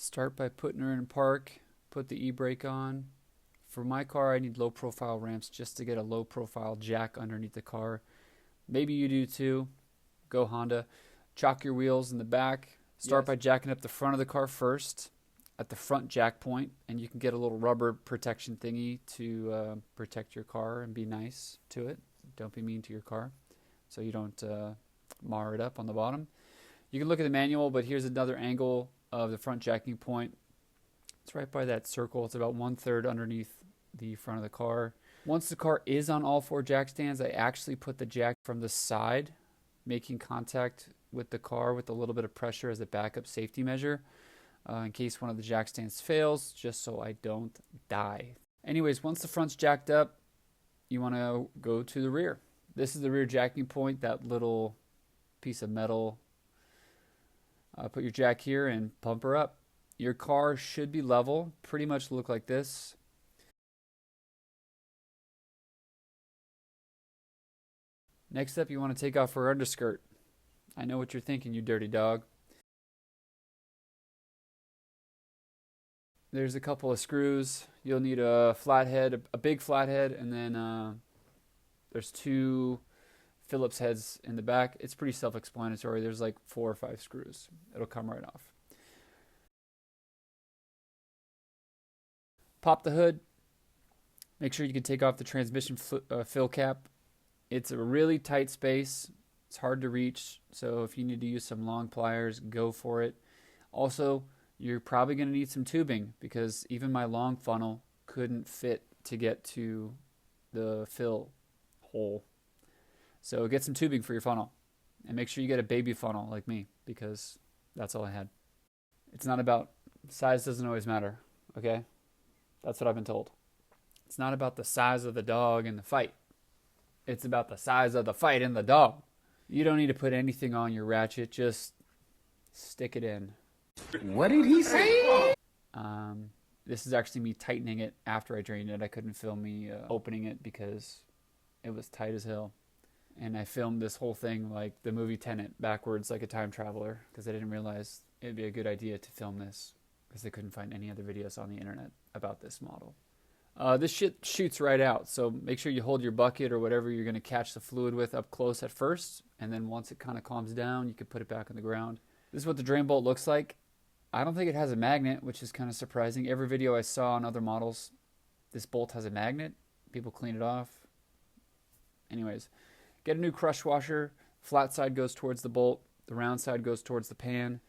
Start by putting her in park, put the e-brake on. For my car, I need low profile ramps just to get a low profile jack underneath the car. Maybe you do too. Go Honda. Chock your wheels in the back. Start by jacking up the front of the car first at the front jack point, and you can get a little rubber protection thingy to protect your car and be nice to it. Don't be mean to your car so you don't mar it up on the bottom. You can look at the manual, but here's another angle of the front jacking point. It's right by that circle. It's about 1/3 underneath the front of the car. Once the car is on all four jack stands, I actually put the jack from the side, making contact with the car with a little bit of pressure as a backup safety measure in case one of the jack stands fails, just so I don't die. Anyways, once the front's jacked up, you want to go to the rear. This is the rear jacking point, that little piece of metal. Put your jack here and pump her up. Your car should be level, pretty much look like this. Next up, you want to take off her underskirt. I know what you're thinking, you dirty dog. There's a couple of screws. You'll need a flathead, a big flathead, and then there's 2 Phillips heads in the back. It's pretty self-explanatory. There's like 4 or 5 screws. It'll come right off. Pop the hood. Make sure you can take off the transmission fill cap. It's a really tight space. It's hard to reach, so if you need to use some long pliers, go for it. Also, you're probably going to need some tubing because even my long funnel couldn't fit to get to the fill hole. So get some tubing for your funnel, and make sure you get a baby funnel like me because that's all I had. It's not about size, doesn't always matter, okay? That's what I've been told. It's not about the size of the dog in the fight. It's about the size of the fight in the dog. You don't need to put anything on your ratchet, just stick it in. What did he say? This is actually me tightening it after I drained it. I couldn't film me opening it because it was tight as hell. And I filmed this whole thing like the movie Tenet, backwards like a time traveler, because I didn't realize it'd be a good idea to film this because I couldn't find any other videos on the internet about this model. This shit shoots right out, so make sure you hold your bucket or whatever you're going to catch the fluid with up close at first, and then once it kind of calms down, you can put it back on the ground. This is what the drain bolt looks like. I don't think it has a magnet, which is kind of surprising. Every video I saw on other models, this bolt has a magnet. People clean it off. Anyways, get a new crush washer. Flat side goes towards the bolt. The round side goes towards the pan.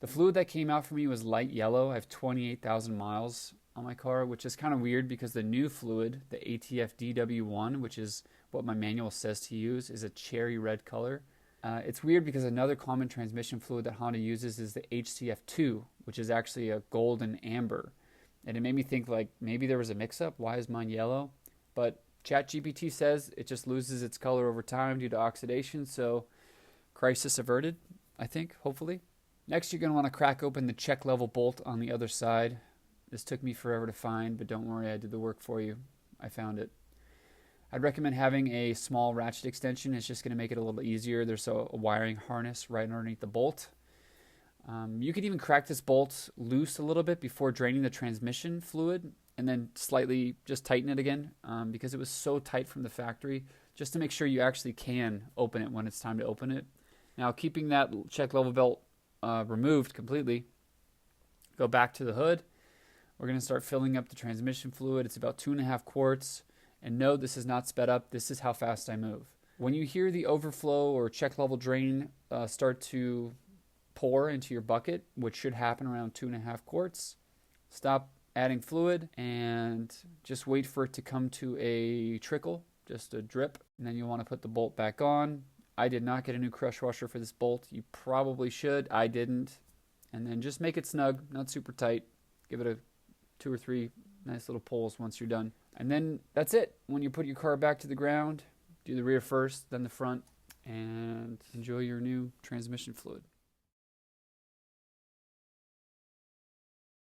The fluid that came out for me was light yellow. I have 28,000 miles on my car, which is kind of weird because the new fluid, the ATF DW1, which is what my manual says to use, is a cherry red color. It's weird because another common transmission fluid that Honda uses is the HCF2, which is actually a golden amber. And it made me think like maybe there was a mix-up. Why is mine yellow? But ChatGPT says it just loses its color over time due to oxidation, so crisis averted, I think, hopefully. Next, you're going to want to crack open the check level bolt on the other side. This took me forever to find, but don't worry, I did the work for you. I found it. I'd recommend having a small ratchet extension. It's just going to make it a little easier. There's a wiring harness right underneath the bolt. You could even crack this bolt loose a little bit before draining the transmission fluid and then slightly just tighten it again because it was so tight from the factory, just to make sure you actually can open it when it's time to open it. Now, keeping that check level belt removed completely, go back to the hood. We're going to start filling up the transmission fluid. It's about 2.5 quarts. And no, this is not sped up. This is how fast I move. When you hear the overflow or check level drain start to pour into your bucket, which should happen around 2.5 quarts, stop adding fluid and just wait for it to come to a trickle, just a drip. And then you'll want to put the bolt back on. I did not get a new crush washer for this bolt. You probably should. I didn't. And then just make it snug, not super tight. Give it a 2 or 3 nice little pulls once you're done. And then that's it. When you put your car back to the ground, do the rear first, then the front, and enjoy your new transmission fluid.